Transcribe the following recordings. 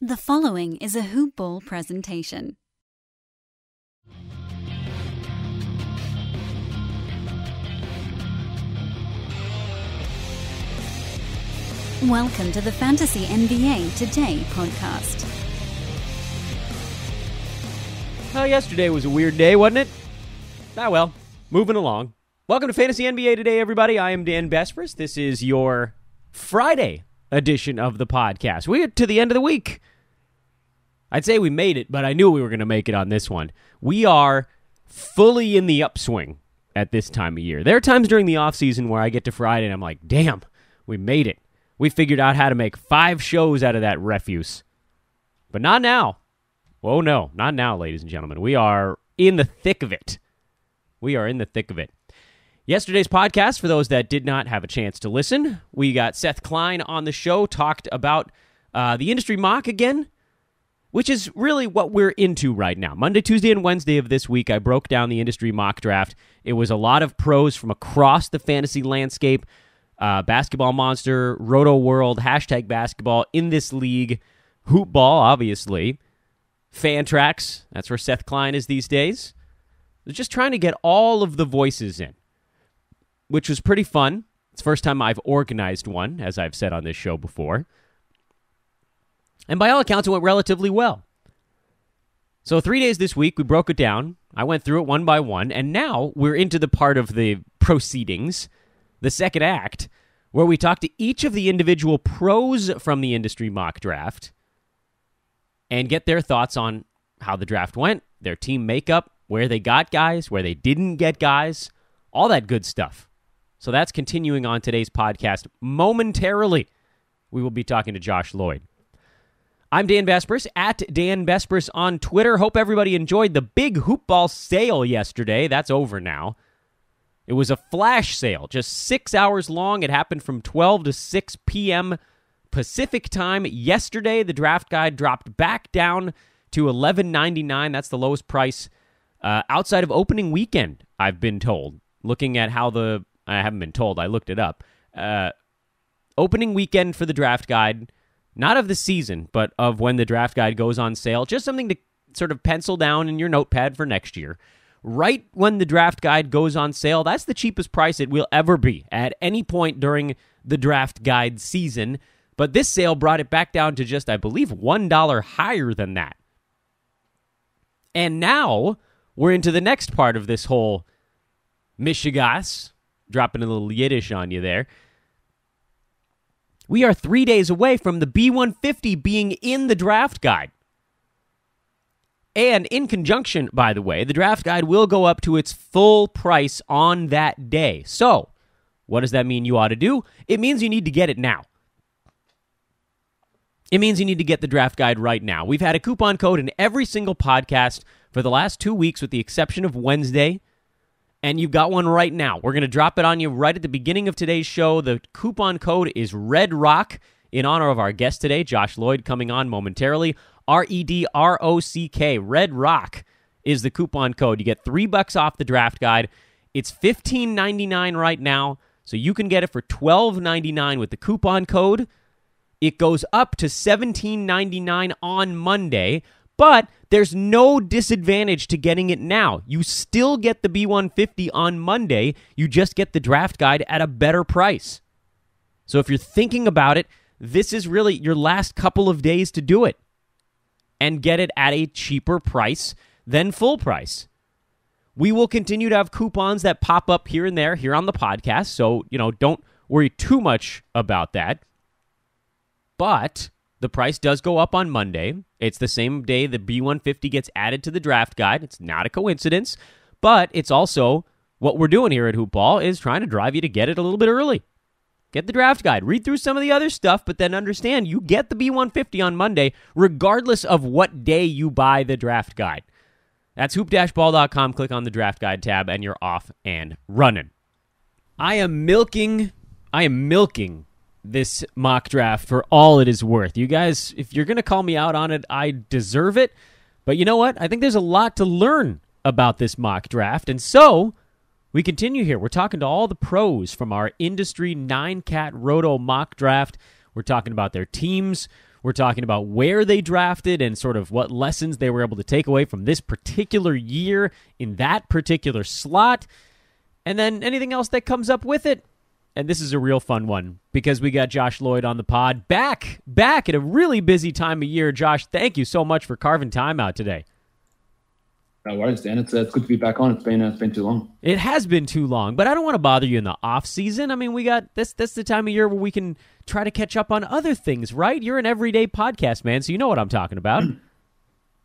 The following is a Hoop Ball presentation. Welcome to the Fantasy NBA Today podcast. Well, yesterday was a weird day, wasn't it? Ah, well, moving along. Welcome to Fantasy NBA Today, everybody. I am Dan Besbris. This is your Friday edition of the podcast. We get to the end of the week. I'd say we made it, but I knew we were going to make it on this one. We are fully in the upswing at this time of year. There are times during the offseason where I get to Friday and I'm like, damn, we made it. We figured out how to make 5 shows out of that refuse. But not now. Oh, no, not now, ladies and gentlemen. We are in the thick of it. We are in the thick of it. Yesterday's podcast, for those that did not have a chance to listen, we got Seth Klein on the show, talked about the industry mock again, which is really what we're into right now. Monday, Tuesday, and Wednesday of this week, I broke down the industry mock draft. It was a lot of pros from across the fantasy landscape. BasketballMonster, Roto World, hashtag basketball, in this league, Hoop Ball, obviously, Fantrax, that's where Seth Klein is these days. They're just trying to get all of the voices in, which was pretty fun. It's the first time I've organized one, as I've said on this show before. And by all accounts, it went relatively well. So 3 days this week, we broke it down. I went through it one by one, and now we're into the part of the proceedings, the second act, where we talk to each of the individual pros from the industry mock draft and get their thoughts on how the draft went, their team makeup, where they got guys, where they didn't get guys, all that good stuff. So that's continuing on today's podcast. Momentarily, we will be talking to Josh Lloyd. I'm Dan Besbris, at Dan Besbris on Twitter. Hope everybody enjoyed the big hoop ball sale yesterday. That's over now. It was a flash sale, just 6 hours long. It happened from 12 to 6 p.m. Pacific time. Yesterday, the draft guide dropped back down to $11.99. That's the lowest price outside of opening weekend, I've been told. Looking at how I haven't been told, I looked it up. Opening weekend for the draft guide, not of the season, but of when the draft guide goes on sale. Just something to sort of pencil down in your notepad for next year. Right when the draft guide goes on sale, that's the cheapest price it will ever be at any point during the draft guide season. But this sale brought it back down to just, I believe, $1 higher than that. And now we're into the next part of this whole mishigas, dropping a little Yiddish on you there. We are 3 days away from the B150 being in the draft guide. And in conjunction, by the way, the draft guide will go up to its full price on that day. So, what does that mean you ought to do? It means you need to get it now. It means you need to get the draft guide right now. We've had a coupon code in every single podcast for the last 2 weeks with the exception of Wednesday. And you've got one right now. We're going to drop it on you right at the beginning of today's show. The coupon code is Red Rock in honor of our guest today, Josh Lloyd, coming on momentarily. REDROCK. Red Rock is the coupon code. You get $3 off the draft guide. It's $15.99 right now, so you can get it for $12.99 with the coupon code. It goes up to $17.99 on Monday, but there's no disadvantage to getting it now. You still get the B150 on Monday. You just get the draft guide at a better price. So if you're thinking about it, this is really your last couple of days to do it and get it at a cheaper price than full price. We will continue to have coupons that pop up here and there here on the podcast, so, don't worry too much about that. But the price does go up on Monday. It's the same day the B150 gets added to the draft guide. It's not a coincidence, but it's also what we're doing here at Hoop Ball is trying to drive you to get it a little bit early. Get the draft guide. Read through some of the other stuff, but then understand you get the B150 on Monday regardless of what day you buy the draft guide. That's hoop-ball.com. Click on the draft guide tab, and you're off and running. I am milking this mock draft for all it is worth. You guys, if you're going to call me out on it, I deserve it. But you know what? I think there's a lot to learn about this mock draft, and so we continue here. We're talking to all the pros from our industry 9-cat roto mock draft. We're talking about their teams. We're talking about where they drafted and sort of what lessons they were able to take away from this particular year in that particular slot, and then anything else that comes up with it. And this is a real fun one because we got Josh Lloyd on the pod back at a really busy time of year. Josh, thank you so much for carving time out today. No worries, Dan. It's good to be back on. It's been too long. It has been too long, but I don't want to bother you in the off season. I mean, we got this the time of year where we can try to catch up on other things, right? You're an everyday podcast man, so you know what I'm talking about.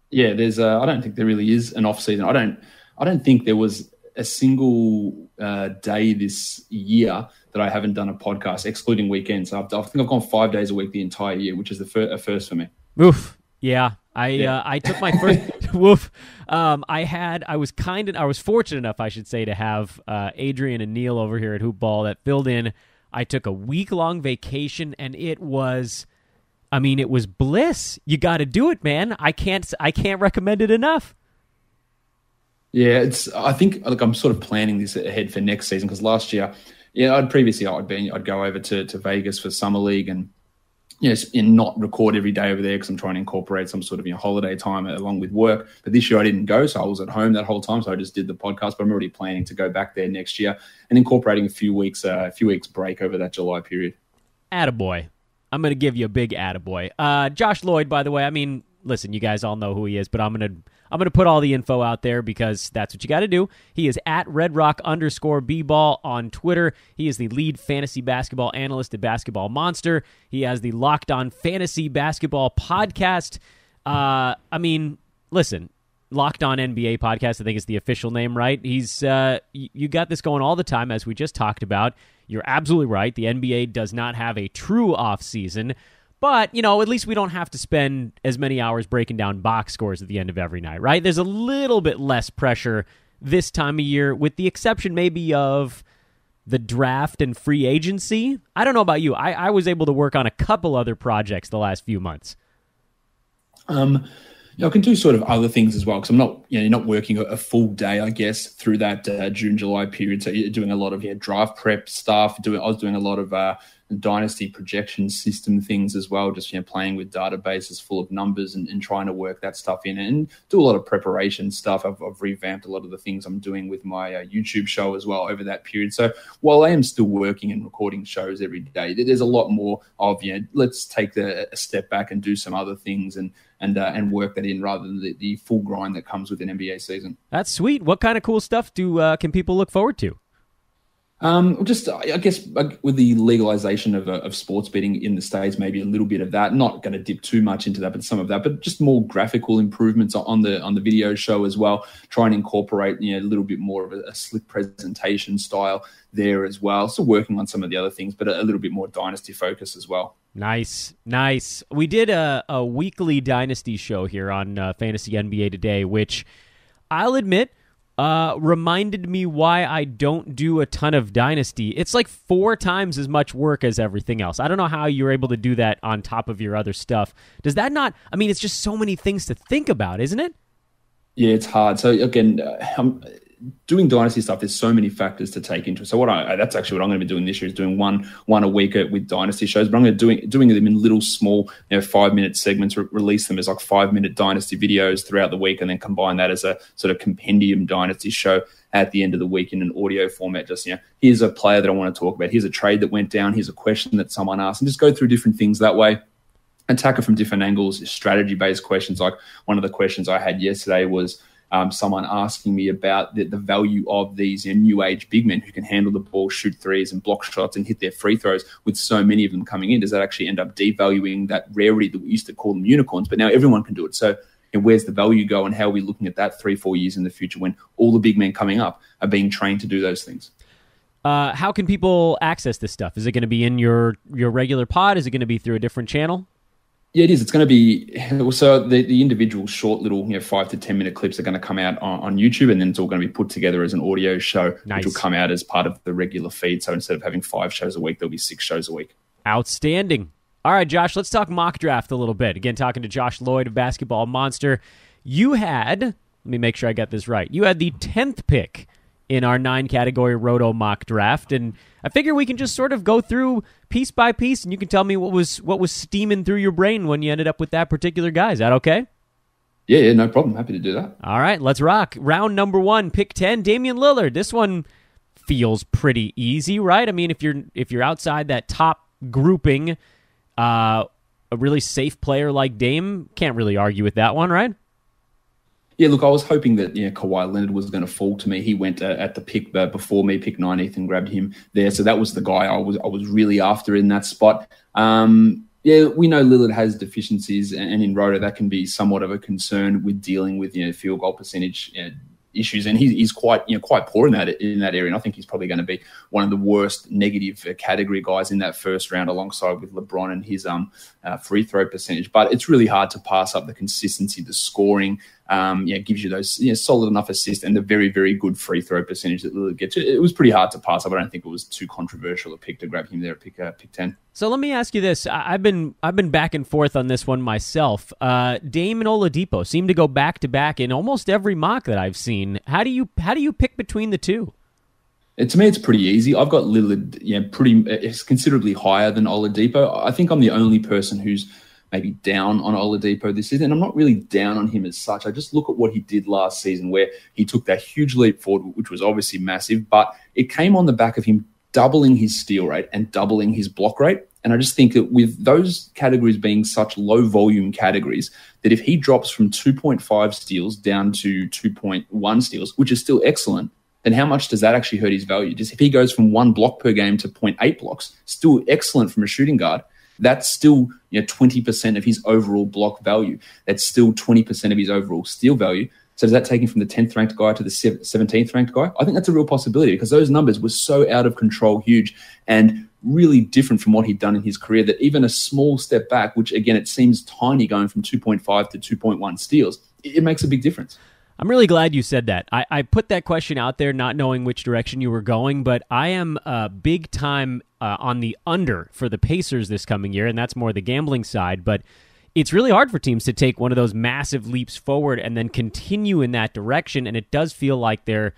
Yeah, there's. I don't think there really is an off season. I don't think there was a single day this year that I haven't done a podcast, excluding weekends. I think I've gone 5 days a week the entire year, which is a first for me. Oof. Yeah. I took my first woof. I was fortunate enough, I should say, to have Adrian and Neil over here at Hoop Ball that filled in. I took a week-long vacation, and it was bliss. You got to do it, man. I can't recommend it enough. Yeah, I think I'm sort of planning this ahead for next season because last year, I'd go over to Vegas for Summer League and and not record every day over there because I'm trying to incorporate some sort of holiday time along with work. But this year I didn't go, so I was at home that whole time. So I just did the podcast. But I'm already planning to go back there next year and incorporating a few weeks break over that July period. Attaboy. I'm going to give you a big attaboy. Josh Lloyd, by the way, I mean, listen, you guys all know who he is, but I'm going to put all the info out there because that's what you got to do. He is at RedRock_B-Ball on Twitter. He is the lead fantasy basketball analyst at BasketballMonster. He has the Locked On Fantasy Basketball podcast. Listen, Locked On NBA podcast, I think is the official name, right? He's you got this going all the time, as we just talked about. You're absolutely right. The NBA does not have a true off season. But, at least we don't have to spend as many hours breaking down box scores at the end of every night, right? There's a little bit less pressure this time of year, with the exception maybe of the draft and free agency. I don't know about you. I was able to work on a couple other projects the last few months. I can do sort of other things as well because I'm not, you're not working a full day, I guess, through that June, July period. So you're doing a lot of draft prep stuff. I was doing a lot of dynasty projection system things as well, just playing with databases full of numbers and trying to work that stuff in and do a lot of preparation stuff. I've revamped a lot of the things I'm doing with my YouTube show as well over that period. So while I am still working and recording shows every day, there's a lot more of let's take a step back and do some other things and work that in rather than the full grind that comes with an NBA season. That's sweet. What kind of cool stuff can people look forward to? I guess with the legalization of sports betting in the States, maybe a little bit of that. Not going to dip too much into that, but some of that. But just more graphical improvements on the video show as well. Try and incorporate a little bit more of a slick presentation style there as well. Still working on some of the other things, but a little bit more dynasty focus as well. Nice. We did a weekly dynasty show here on Fantasy NBA Today, which I'll admit reminded me why I don't do a ton of dynasty. It's like 4 times as much work as everything else. I don't know how you're able to do that on top of your other stuff. Does that not? I mean, it's just so many things to think about, isn't it? Yeah, it's hard. So again, doing dynasty stuff, there's so many factors to take into. So that's actually what I'm going to be doing this year is doing one a week with dynasty shows. But I'm going to doing them in little small 5-minute segments. Release them as like 5-minute dynasty videos throughout the week, and then combine that as a sort of compendium dynasty show at the end of the week in an audio format. Just here's a player that I want to talk about. Here's a trade that went down. Here's a question that someone asked, and just go through different things that way. Attack it from different angles, strategy-based questions. Like one of the questions I had yesterday was someone asking me about the value of these new age big men who can handle the ball, shoot threes and block shots and hit their free throws with so many of them coming in. Does that actually end up devaluing that rarity that we used to call them unicorns? But now everyone can do it. So where's the value go, and how are we looking at that 3-4 years in the future when all the big men coming up are being trained to do those things? How can people access this stuff? Is it going to be in your regular pod? Is it going to be through a different channel? Yeah, it is. It's going to be so the individual short little 5 to 10 minute clips are going to come out on YouTube, and then it's all going to be put together as an audio show, nice, which will come out as part of the regular feed. So instead of having 5 shows a week, there'll be 6 shows a week. Outstanding. All right, Josh, let's talk mock draft a little bit. Again, talking to Josh Lloyd of Basketball Monster. You had, let me make sure I got this right, you had the 10th pick in our 9-category Roto mock draft, and I figure we can just sort of go through piece by piece, and you can tell me what was steaming through your brain when you ended up with that particular guy. Is that okay? Yeah, no problem. Happy to do that. All right, let's rock. Round number 1, pick 10, Damian Lillard. This one feels pretty easy, right? I mean, if you're outside that top grouping, a really safe player like Dame, can't really argue with that one, right? Yeah, look, I was hoping that Kawhi Leonard was going to fall to me. He went at the pick before me, pick 19th, and grabbed him there. So that was the guy I was really after in that spot. Yeah, we know Lillard has deficiencies, and in Roto that can be somewhat of a concern with dealing with field goal percentage issues, and he's quite poor in that area. And I think he's probably going to be one of the worst negative category guys in that first round, alongside with LeBron and his free throw percentage. But it's really hard to pass up the consistency, the scoring. Gives you those solid enough assists and the very, very good free throw percentage that Lillard gets. It was pretty hard to pass up. I don't think it was too controversial a pick to grab him there at pick 10. So let me ask you this: I've been back and forth on this one myself. Dame and Oladipo seem to go back to back in almost every mock that I've seen. How do you pick between the two? To me, it's pretty easy. I've got Lillard, it's considerably higher than Oladipo. I think I'm the only person who's maybe down on Oladipo this season. And I'm not really down on him as such. I just look at what he did last season, where he took that huge leap forward, which was obviously massive, but it came on the back of him doubling his steal rate and doubling his block rate. And I just think that with those categories being such low volume categories, that if he drops from 2.5 steals down to 2.1 steals, which is still excellent, then how much does that actually hurt his value? Just if he goes from 1 block per game to 0.8 blocks, still excellent from a shooting guard, that's still 20% of his overall block value. That's still 20% of his overall steal value. So does that take him from the 10th ranked guy to the 17th ranked guy? I think that's a real possibility, because those numbers were so out of control, huge, and really different from what he'd done in his career, that even a small step back, which again, it seems tiny going from 2.5 to 2.1 steals, it makes a big difference. I'm really glad you said that. I put that question out there not knowing which direction you were going, but I am big time on the under for the Pacers this coming year, and that's more the gambling side. But it's really hard for teams to take one of those massive leaps forward and then continue in that direction, and it does feel like the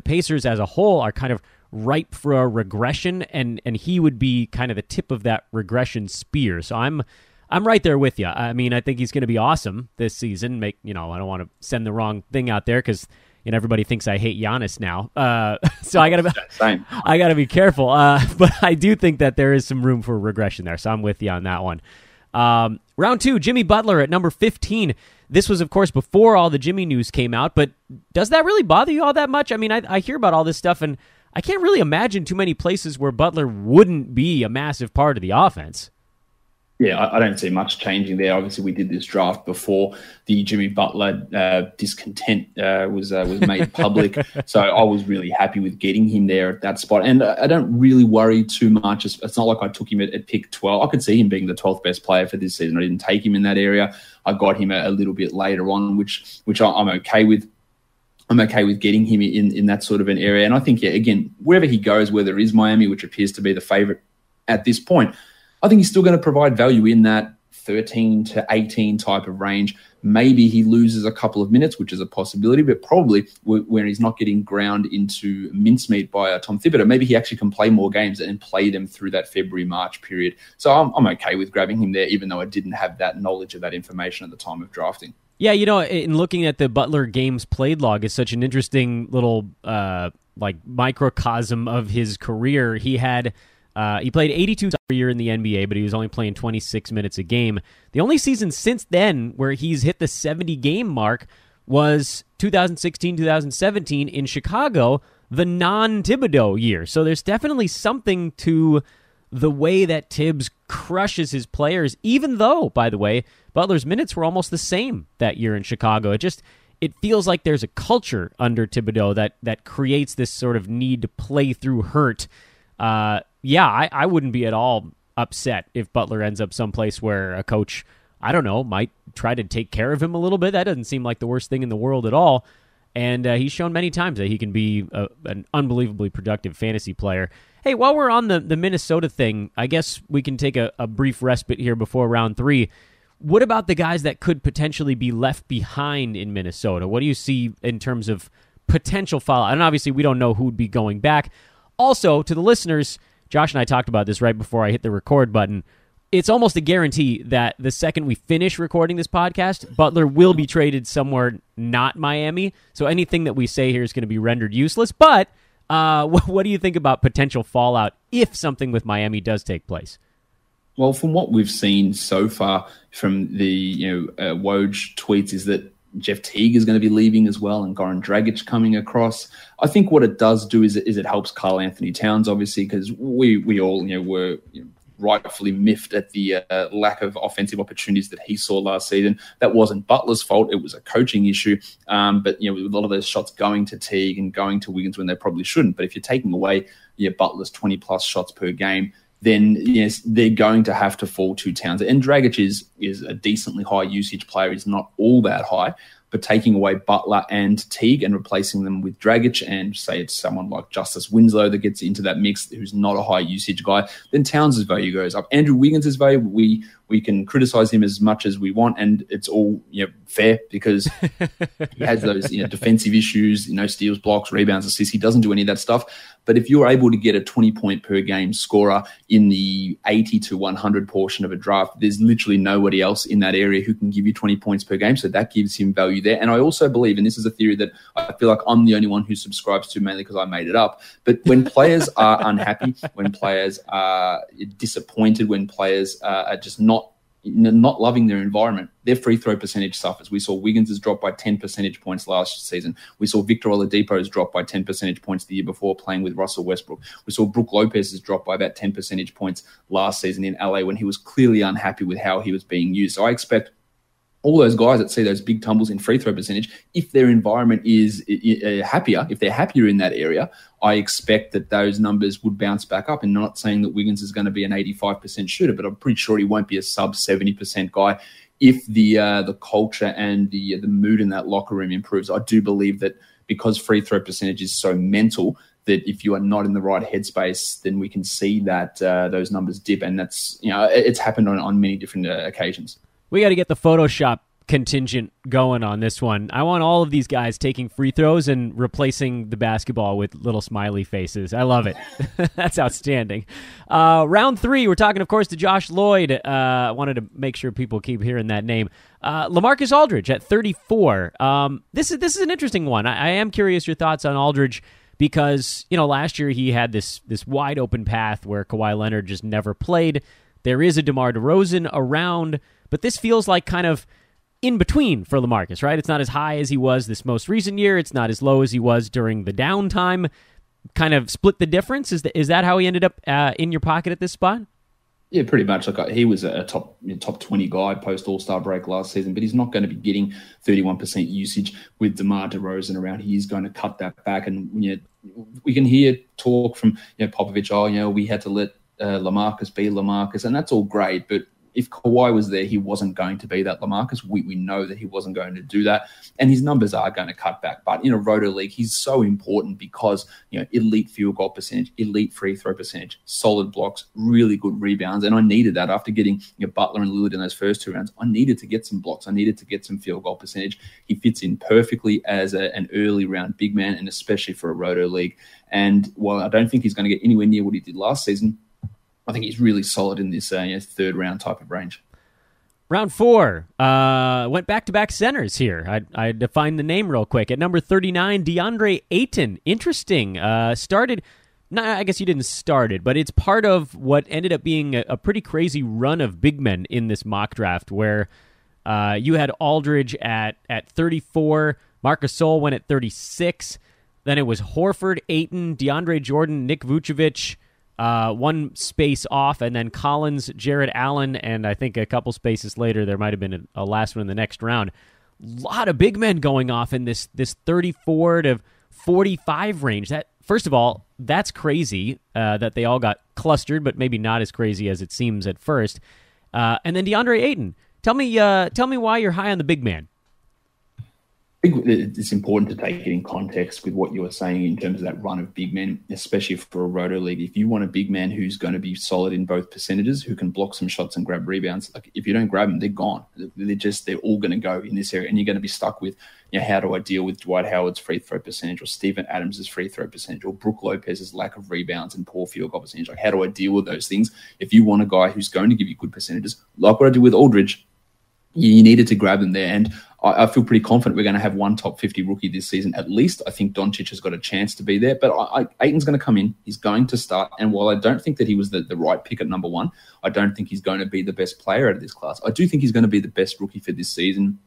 Pacers as a whole are kind of ripe for a regression, and he would be kind of the tip of that regression spear. So I'm right there with you. I mean, I think he's going to be awesome this season. I don't want to send the wrong thing out there, because everybody thinks I hate Giannis now. So I gotta be careful. But I do think that there is some room for regression there. So I'm with you on that one. Round 2, Jimmy Butler at number 15. This was, of course, before all the Jimmy news came out. But does that really bother you all that much? I mean, I hear about all this stuff, and I can't really imagine too many places where Butler wouldn't be a massive part of the offense. Yeah, I don't see much changing there. Obviously, we did this draft before the Jimmy Butler discontent was made public. So I was really happy with getting him there at that spot. And I don't really worry too much. It's not like I took him at pick 12. I could see him being the 12th best player for this season. I didn't take him in that area. I got him a little bit later on, which I'm okay with. I'm okay with getting him in that sort of an area. And I think, again, wherever he goes, whether it is Miami, which appears to be the favorite at this point, I think he's still going to provide value in that 13 to 18 type of range. Maybe he loses a couple of minutes, which is a possibility, but probably where he's not getting ground into mincemeat by Tom Thibodeau, maybe he actually can play more games and play them through that February-March period. So I'm okay with grabbing him there, even though I didn't have that knowledge of that information at the time of drafting. Yeah, in looking at the Butler games played log, is such an interesting little microcosm of his career. He played 82 a year in the NBA, but he was only playing 26 minutes a game. The only season since then where he's hit the 70-game mark was 2016-2017 in Chicago, the non-Thibodeau year. So there's definitely something to the way that Tibbs crushes his players, even though, by the way, Butler's minutes were almost the same that year in Chicago. It feels like there's a culture under Thibodeau that creates this sort of need to play through hurt. I wouldn't be at all upset if Butler ends up someplace where a coach, I don't know, might try to take care of him a little bit. That doesn't seem like the worst thing in the world at all. And he's shown many times that he can be an unbelievably productive fantasy player. Hey, while we're on the Minnesota thing, I guess we can take a brief respite here before round 3. What about the guys that could potentially be left behind in Minnesota? What do you see in terms of potential fallout. And obviously, we don't know who would be going back. Also, to the listeners, Josh and I talked about this right before I hit the record button. It's almost a guarantee that the second we finish recording this podcast, Butler will be traded somewhere not Miami. So anything that we say here is going to be rendered useless. But what do you think about potential fallout if something with Miami does take place? Well, from what we've seen so far from the Woj tweets is that Jeff Teague is going to be leaving as well, and Goran Dragic coming across. I think what it does do is it helps Karl Anthony Towns, obviously, because we all were rightfully miffed at the lack of offensive opportunities that he saw last season. That wasn't Butler's fault; it was a coaching issue. But with a lot of those shots going to Teague and going to Wiggins when they probably shouldn't. But if you're taking away Butler's 20+ shots per game, then yes, they're going to have to fall to Towns. And Dragic is a decently high usage player. He's not all that high, but taking away Butler and Teague and replacing them with Dragic, and say it's someone like Justice Winslow that gets into that mix who's not a high usage guy, then Towns' value goes up. Andrew Wiggins' value, we can criticize him as much as we want, and it's all fair because he has those defensive issues, steals, blocks, rebounds, assists. He doesn't do any of that stuff. But if you're able to get a 20-point per game scorer in the 80 to 100 portion of a draft, there's literally nobody else in that area who can give you 20 points per game. So that gives him value there. And I also believe, and this is a theory that I feel like I'm the only one who subscribes to, mainly because I made it up, but when players are unhappy, when players are disappointed, when players are just not loving their environment, their free throw percentage suffers. We saw Wiggins has dropped by 10 percentage points last season. We saw Victor Oladipo has dropped by 10 percentage points the year before playing with Russell Westbrook. We saw Brook Lopez has dropped by about 10 percentage points last season in LA when he was clearly unhappy with how he was being used. So I expect all those guys that see those big tumbles in free throw percentage, if their environment is happier, if they're happier in that area, I expect that those numbers would bounce back up. And not saying that Wiggins is going to be an 85% shooter, but I'm pretty sure he won't be a sub 70% guy if the culture and the mood in that locker room improves. I do believe that because free throw percentage is so mental, that if you are not in the right headspace, then we can see that those numbers dip. And that's it's happened on many different occasions. We got to get the Photoshop contingent going on this one. I want all of these guys taking free throws and replacing the basketball with little smiley faces. I love it. That's outstanding. Round 3, we're talking, of course, to Josh Lloyd. I wanted to make sure people keep hearing that name. LaMarcus Aldridge at 34. This is an interesting one. I am curious your thoughts on Aldridge because, last year he had this wide open path where Kawhi Leonard just never played. There is a DeMar DeRozan around, but this feels like kind of in between for LaMarcus, right? It's not as high as he was this most recent year. It's not as low as he was during the downtime. Kind of split the difference. Is that how he ended up in your pocket at this spot? Yeah, pretty much. Like he was a top 20 guy post All-Star break last season, but he's not going to be getting 31% usage with DeMar DeRozan around. He is going to cut that back, and we can hear talk from Popovich. We had to let LaMarcus be LaMarcus, and that's all great, but if Kawhi was there, he wasn't going to be that LaMarcus. We know that he wasn't going to do that, and his numbers are going to cut back. But in a roto league, he's so important because elite field goal percentage, elite free throw percentage, solid blocks, really good rebounds, and I needed that after getting Butler and Lillard in those first 2 rounds. I needed to get some blocks. I needed to get some field goal percentage. He fits in perfectly as an early round big man, and especially for a roto league. And while I don't think he's going to get anywhere near what he did last season, I think he's really solid in this third round type of range. Round 4, went back-to-back centers here. I defined the name real quick. At number 39, DeAndre Ayton. Interesting. Started, I guess you didn't start it, but it's part of what ended up being a pretty crazy run of big men in this mock draft where you had Aldridge at 34, Marc Gasol went at 36, then it was Horford, Ayton, DeAndre Jordan, Nick Vucevic, one space off, and then Collins, Jared Allen, and I think a couple spaces later there might have been a last one in the next round. A lot of big men going off in this 34 to 45 range. That, first of all, that's crazy that they all got clustered, but maybe not as crazy as it seems at first. And then DeAndre Ayton. Tell me why you're high on the big man. think it's important to take it in context with what you were saying in terms of that run of big men, especially for a roto league. If you want a big man who's going to be solid in both percentages, who can block some shots and grab rebounds, like if you don't grab them, they're gone. They're all going to go in this area, and you're going to be stuck with, how do I deal with Dwight Howard's free throw percentage, or Steven Adams' free throw percentage, or Brook Lopez's lack of rebounds and poor field goal percentage? Like, how do I deal with those things? If you want a guy who's going to give you good percentages, like what I did with Aldridge, you needed to grab them there. And I feel pretty confident we're going to have one top 50 rookie this season. At least I think Doncic has got a chance to be there. But Ayton's going to come in. He's going to start. And while I don't think that he was the right pick at number one, I don't think he's going to be the best player out of this class. I do think he's going to be the best rookie for this season.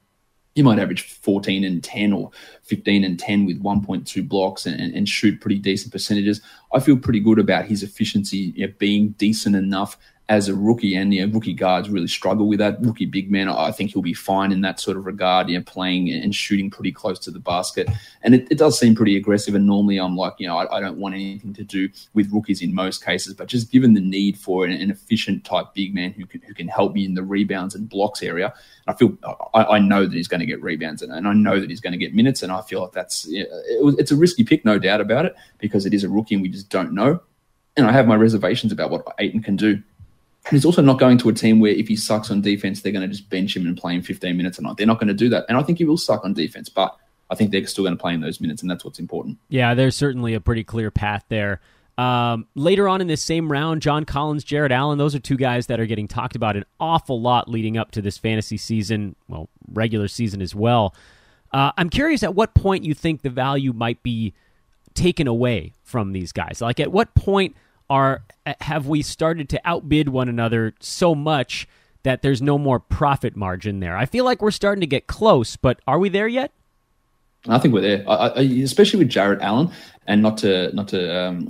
He might average 14 and 10 or 15 and 10 with 1.2 blocks and shoot pretty decent percentages. I feel pretty good about his efficiency being decent enough as a rookie, and rookie guards really struggle with that. Rookie big man, I think he'll be fine in that sort of regard, playing and shooting pretty close to the basket. And it does seem pretty aggressive, and normally I'm like, I don't want anything to do with rookies in most cases, but just given the need for an efficient type big man who can help me in the rebounds and blocks area, I know that he's going to get rebounds, and I know that he's going to get minutes, and I feel like it's a risky pick, no doubt about it, because it is a rookie and we just don't know. And I have my reservations about what Ayton can do. And he's also not going to a team where if he sucks on defense, they're going to just bench him and play him 15 minutes a night. They're not going to do that. And I think he will suck on defense, but I think they're still going to play in those minutes, and that's what's important. Yeah, there's certainly a pretty clear path there. Later on in this same round, John Collins, Jared Allen, those are two guys that are getting talked about an awful lot leading up to this fantasy season, well, regular season as well. I'm curious at what point you think the value might be taken away from these guys. Like, at what point have we started to outbid one another so much that there's no more profit margin there? I feel like we're starting to get close, but are we there yet? I think we're there, especially with Jared Allen, and not to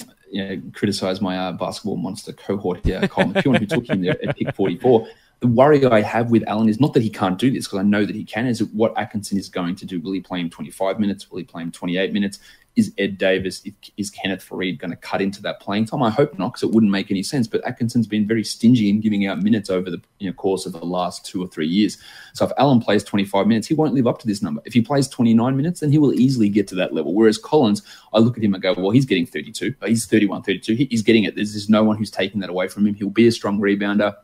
criticize my basketball monster cohort here, Colin McEwen, who took him there at pick 44. The worry I have with Allen is not that he can't do this, because I know that he can, is what Atkinson is going to do. Will he play him 25 minutes? Will he play him 28 minutes? Is Ed Davis, is Kenneth Faried going to cut into that playing time? I hope not, because it wouldn't make any sense. But Atkinson's been very stingy in giving out minutes over the course of the last 2 or 3 years. So if Allen plays 25 minutes, he won't live up to this number. If he plays 29 minutes, then he will easily get to that level. Whereas Collins, I look at him and go, well, he's getting 32. He's 31, 32. He's getting it. There's no one who's taking that away from him. He'll be a strong rebounder.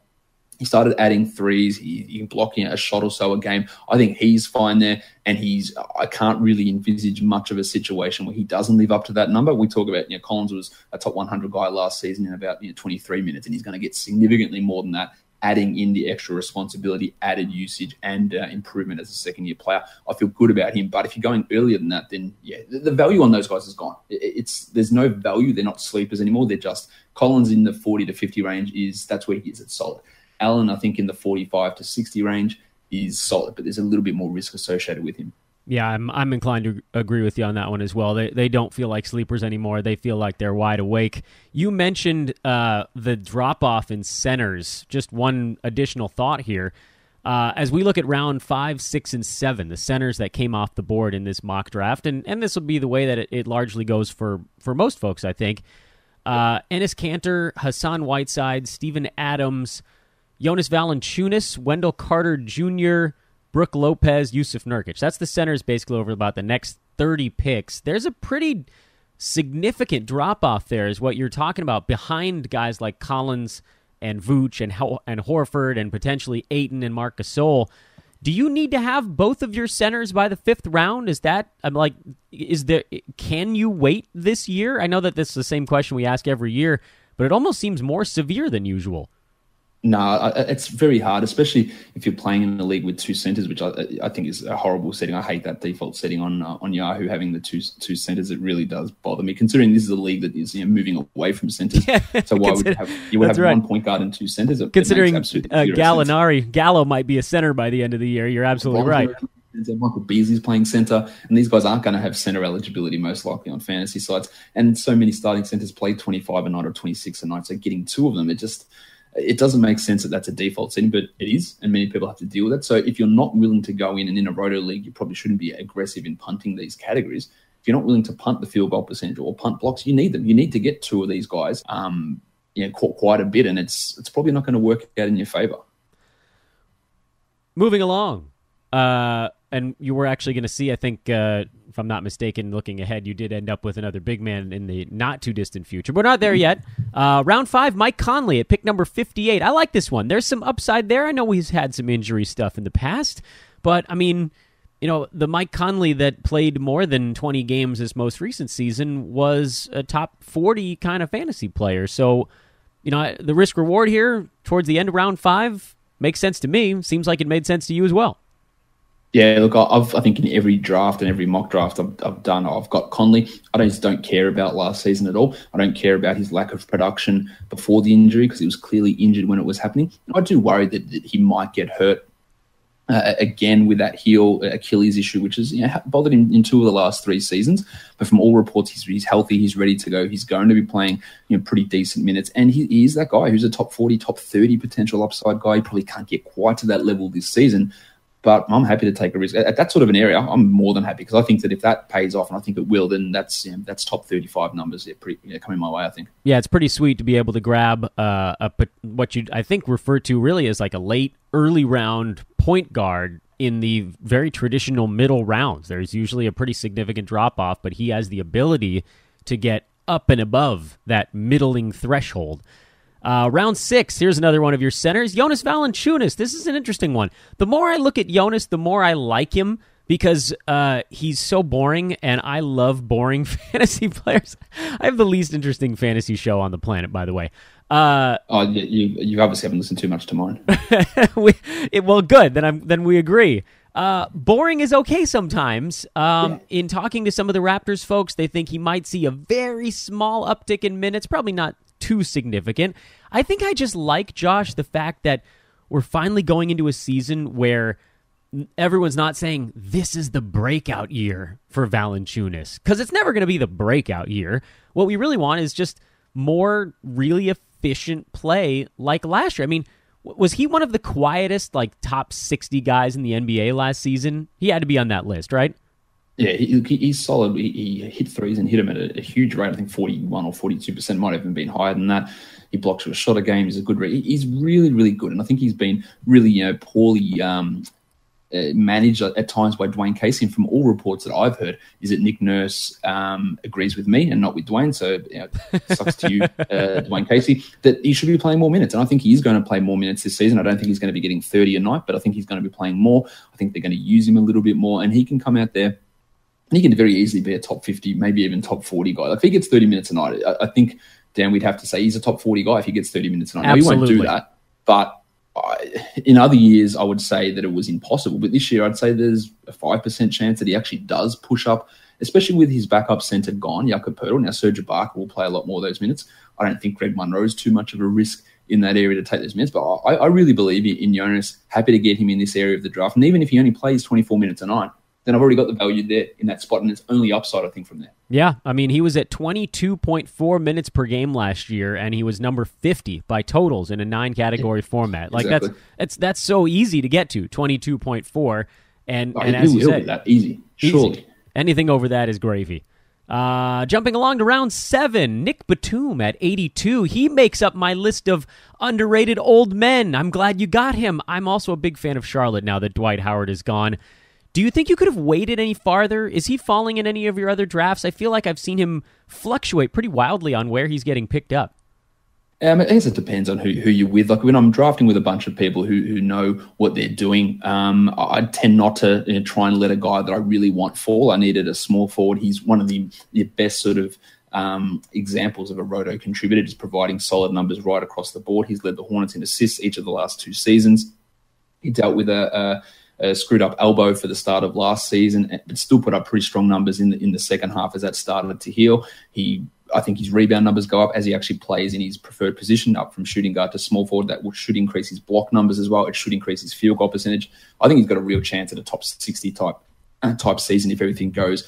He started adding threes. He can block a shot or so a game. I think he's fine there. And I can't really envisage much of a situation where he doesn't live up to that number. We talk about, Collins was a top 100 guy last season in about 23 minutes, and he's going to get significantly more than that, adding in the extra responsibility, added usage, and improvement as a second-year player. I feel good about him. But if you're going earlier than that, then, the value on those guys is gone. There's no value. They're not sleepers anymore. They're just Collins in the 40 to 50 range. That's where he is. It's solid. Allen, I think, in the 45 to 60 range is solid, but there's a little bit more risk associated with him. Yeah, I'm inclined to agree with you on that one as well. They don't feel like sleepers anymore. They feel like they're wide awake. You mentioned the drop-off in centers. Just one additional thought here. As we look at round 5, 6, and 7, the centers that came off the board in this mock draft, and this will be the way that it largely goes for most folks, I think. Enes Kanter, Hassan Whiteside, Steven Adams, Jonas Valanciunas, Wendell Carter Jr., Brook Lopez, Yusuf Nurkic. That's the centers basically over about the next 30 picks. There's a pretty significant drop-off there is what you're talking about behind guys like Collins and Vooch and Horford and potentially Ayton and Marc Gasol. Do you need to have both of your centers by the 5th round? Can you wait this year? I know that this is the same question we ask every year, but it almost seems more severe than usual. No, it's very hard, especially if you're playing in a league with 2 centers, which I think is a horrible setting. I hate that default setting on Yahoo, having the two centers. It really does bother me, considering this is a league that is moving away from centers. So why would you have right. 1 point guard and 2 centers? Considering Gallo might be a center by the end of the year, you're absolutely right. Michael Beasley's playing center, and these guys aren't going to have center eligibility most likely on fantasy sites. And so many starting centers play 25 a night or 26 a night, so getting 2 of them, it doesn't make sense that that's a default setting, but it is, and many people have to deal with that. So if you're not willing to go in, and in a roto league, you probably shouldn't be aggressive in punting these categories. If you're not willing to punt the field goal percentage or punt blocks, you need them. You need to get 2 of these guys quite a bit, and it's probably not going to work out in your favor. Moving along. and you were actually going to see, I think, if I'm not mistaken, looking ahead, you did end up with another big man in the not-too-distant future. We're not there yet. Round 5, Mike Conley at pick number 58. I like this one. There's some upside there. I know he's had some injury stuff in the past, but, I mean, you know, the Mike Conley that played more than 20 games this most recent season was a top 40 kind of fantasy player. So, you know, the risk-reward here towards the end of round 5 makes sense to me. Seems like it made sense to you as well. Yeah, look, I think in every draft and every mock draft I've done, I've got Conley. I just don't care about last season at all. I don't care about his lack of production before the injury because he was clearly injured when it was happening. I do worry that he might get hurt again with that heel Achilles issue, which has bothered him in 2 of the last 3 seasons. But from all reports, he's healthy, he's ready to go. He's going to be playing pretty decent minutes, and he is that guy who's a top 40, top 30 potential upside guy. He probably can't get quite to that level this season. But I'm happy to take a risk. At that sort of an area, I'm more than happy because I think that if that pays off, and I think it will, then that's top 35 numbers coming my way, I think. Yeah, it's pretty sweet to be able to grab what you I think refer to really as like a late, early round point guard in the very traditional middle rounds. There's usually a pretty significant drop-off, but he has the ability to get up and above that middling threshold. Round 6, here's another one of your centers, Jonas Valanciunas. This is an interesting one. The more I look at Jonas, the more I like him because he's so boring, and I love boring fantasy players. I have the least interesting fantasy show on the planet, by the way. You obviously haven't listened too much to mine. Well, good. Then we agree. Boring is okay sometimes. In talking to some of the Raptors folks, they think he might see a very small uptick in minutes, probably not too significant. I think I just like, Josh, the fact that we're finally going into a season where everyone's not saying this is the breakout year for Valanciunas, because it's never going to be the breakout year. What we really want is just more really efficient play like last year. I mean, was he one of the quietest, like, top 60 guys in the NBA last season? He had to be on that list, right? Yeah, he's solid. He hit threes and hit them at a huge rate. I think 41 or 42%, might have even been higher than that. He blocks with a shot a game. He's a good he's really, really good. And I think he's been really poorly managed at times by Dwayne Casey. And from all reports that I've heard is that Nick Nurse agrees with me and not with Dwayne. So sucks to you, Dwayne Casey, that he should be playing more minutes. And I think he is going to play more minutes this season. I don't think he's going to be getting 30 a night, but I think he's going to be playing more. I think they're going to use him a little bit more, and he can come out there. And he can very easily be a top 50, maybe even top 40 guy. Like if he gets 30 minutes a night, I think, Dan, we'd have to say he's a top 40 guy if he gets 30 minutes a night. Now, he won't do that. But in other years, I would say that it was impossible. But this year, I'd say there's a 5% chance that he actually does push up, especially with his backup center gone, Jakob Poeltl. Now, Serge Ibaka will play a lot more of those minutes. I don't think Greg Monroe is too much of a risk in that area to take those minutes. But I really believe in Jonas. Happy to get him in this area of the draft. And even if he only plays 24 minutes a night, then I've already got the value there in that spot, and it's only upside, I think, from there. Yeah, I mean, he was at 22.4 minutes per game last year, and he was number 50 by totals in a 9-category format. Like exactly. that's so easy to get to, 22.4, and as you said, that easy, surely. Easy. Anything over that is gravy. Jumping along to round 7, Nick Batum at 82. He makes up my list of underrated old men. I'm glad you got him. I'm also a big fan of Charlotte now that Dwight Howard is gone. Do you think you could have waited any farther? Is he falling in any of your other drafts? I feel like I've seen him fluctuate pretty wildly on where he's getting picked up. I guess it depends on who you're with. Like when I'm drafting with a bunch of people who know what they're doing, I tend not to try and let a guy that I really want fall. I needed a small forward. He's one of the best sort of examples of a roto contributor, just providing solid numbers right across the board. He's led the Hornets in assists each of the last 2 seasons. He dealt with a screwed up elbow for the start of last season, but still put up pretty strong numbers in the second half as that started to heal. I think his rebound numbers go up as he actually plays in his preferred position, up from shooting guard to small forward. That should increase his block numbers as well. It should increase his field goal percentage. I think he's got a real chance at a top 60 type season if everything goes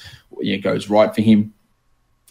right for him.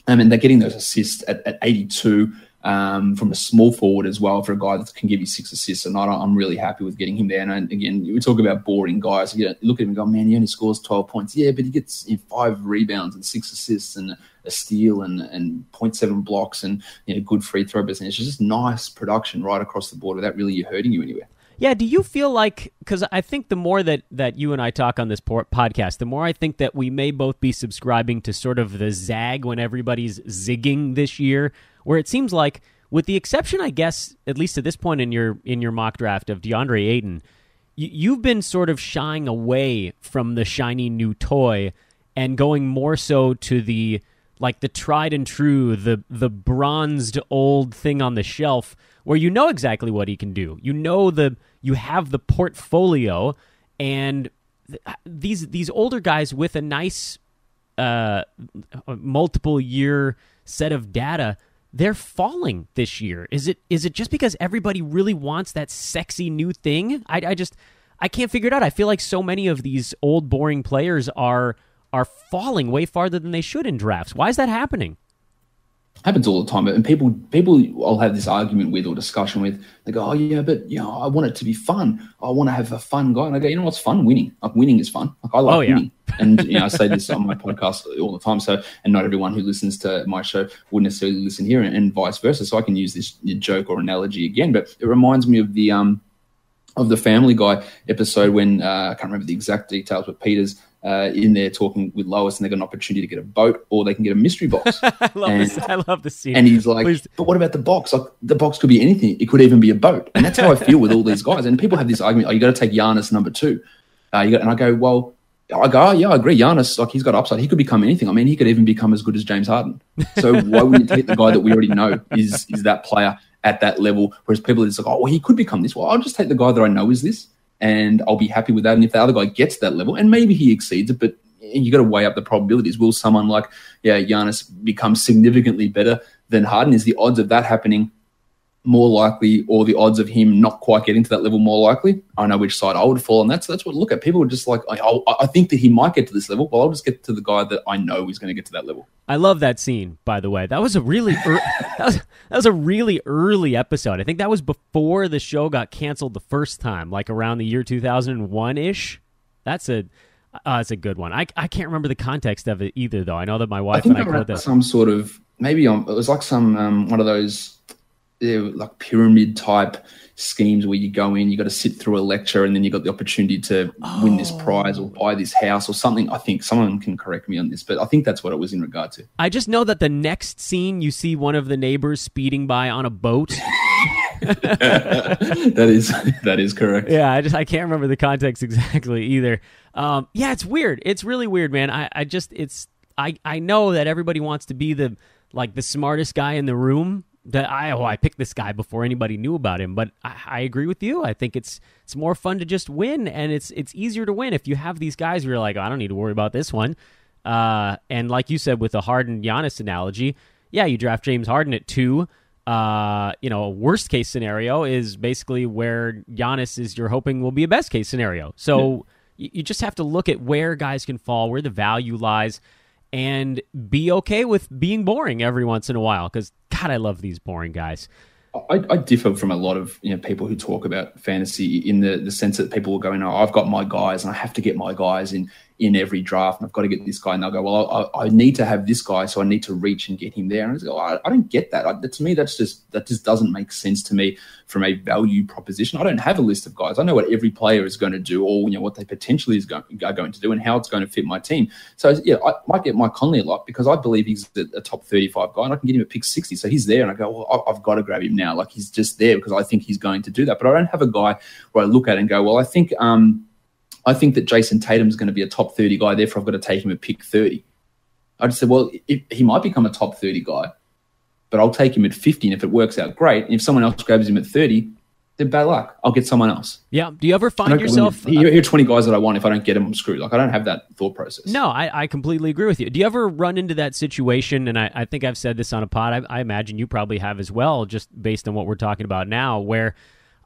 And they're getting those assists at 82. From a small forward as well for a guy that can give you 6 assists a night. I'm really happy with getting him there. And again, we talk about boring guys. You look at him and go, man, he only scores 12 points. Yeah, but he gets 5 rebounds and 6 assists and a steal and 0.7 blocks and good free throw percentage. It's just nice production right across the board without really hurting you anywhere. Yeah, do you feel like, because I think the more that you and I talk on this podcast, the more I think that we may both be subscribing to sort of the zag when everybody's zigging this year, where it seems like, with the exception, I guess, at least at this point in your mock draft of DeAndre Ayton, you've been sort of shying away from the shiny new toy and going more so to the tried and true, the bronzed old thing on the shelf, where you know exactly what he can do. You have the portfolio, and these older guys with a nice multiple year set of data, they're falling this year. Is it just because everybody really wants that sexy new thing? I can't figure it out. I feel like so many of these old boring players are falling way farther than they should in drafts. Why is that happening? Happens all the time, and people I'll have this argument with or discussion with. They go, "Oh yeah, but I want it to be fun. I want to have a fun guy." And I go, "You know what's fun? Winning. Like winning is fun. Like I like winning." And I say this on my podcast all the time. So, and not everyone who listens to my show would necessarily listen here, and vice versa. So I can use this joke or analogy again, but it reminds me of the Family Guy episode when I can't remember the exact details, but Peter's in there talking with Lois, and they got an opportunity to get a boat or they can get a mystery box. I love this scene. And he's like, but what about the box? Like, the box could be anything. It could even be a boat. And that's how I feel with all these guys. And people have this argument, you got to take Giannis number 2. And I go, oh, yeah, I agree. Giannis, like, he's got upside. He could become anything. I mean, he could even become as good as James Harden. So why wouldn't you take the guy that we already know is that player at that level? Whereas people are just like, oh, well, he could become this. Well, I'll just take the guy that I know is this, and I'll be happy with that. And if the other guy gets to that level, and maybe he exceeds it, but you got to weigh up the probabilities. Will someone like Giannis become significantly better than Harden? Is the odds of that happening more likely, or the odds of him not quite getting to that level more likely? I know which side I would fall on. That's what look at. People are just like, I think that he might get to this level. Well, I'll just get to the guy that I know is going to get to that level. I love that scene, by the way. That was a really that was a really early episode. I think that was before the show got canceled the first time, like around the year 2001-ish. That's a good one. I can't remember the context of it either, though. I know that my wife and I quote that. Some sort of, maybe it was like some one of those like pyramid type schemes where you go in, you got to sit through a lecture, and then you got the opportunity to win this prize or buy this house or something. I think someone can correct me on this, but I think that's what it was in regard to. I just know that the next scene, you see one of the neighbors speeding by on a boat. that is correct. Yeah, I can't remember the context exactly either. Yeah, it's weird. It's really weird, man. I know that everybody wants to be the smartest guy in the room. That I picked this guy before anybody knew about him, but I agree with you. I think it's more fun to just win, and it's easier to win if you have these guys where you're like, I don't need to worry about this one. And like you said with the Harden Giannis analogy, yeah, you draft James Harden at 2. Worst case scenario is basically where Giannis is you're hoping will be a best case scenario. So you just have to look at where guys can fall, where the value lies, and be okay with being boring every once in a while, because God, I love these boring guys. I differ from a lot of people who talk about fantasy in the sense that people will go, I've got my guys and I have to get my guys in every draft, and I've got to get this guy. And they'll go, well, I need to have this guy, so I need to reach and get him there. And I go, I don't get that. To me, that just doesn't make sense to me from a value proposition. I don't have a list of guys. I know what every player is going to do, or what they potentially are going to do, and how it's going to fit my team. So yeah, I might get Mike Conley a lot because I believe he's a top 35 guy, and I can get him at pick 60. So he's there, and I go, well, I've got to grab him now. Like, he's just there because I think he's going to do that. But I don't have a guy where I look at it and go, well, I think that Jason Tatum's going to be a top 30 guy, therefore I've got to take him at pick 30. I just said, well, he might become a top 30 guy, but I'll take him at 50, and if it works out, great. And if someone else grabs him at 30, then bad luck. I'll get someone else. Yeah. Do you ever find yourself... Here are 20 guys that I want. If I don't get them, I'm screwed. Like, I don't have that thought process. No, I completely agree with you. Do you ever run into that situation, and I think I've said this on a pod, I imagine you probably have as well, just based on what we're talking about now, where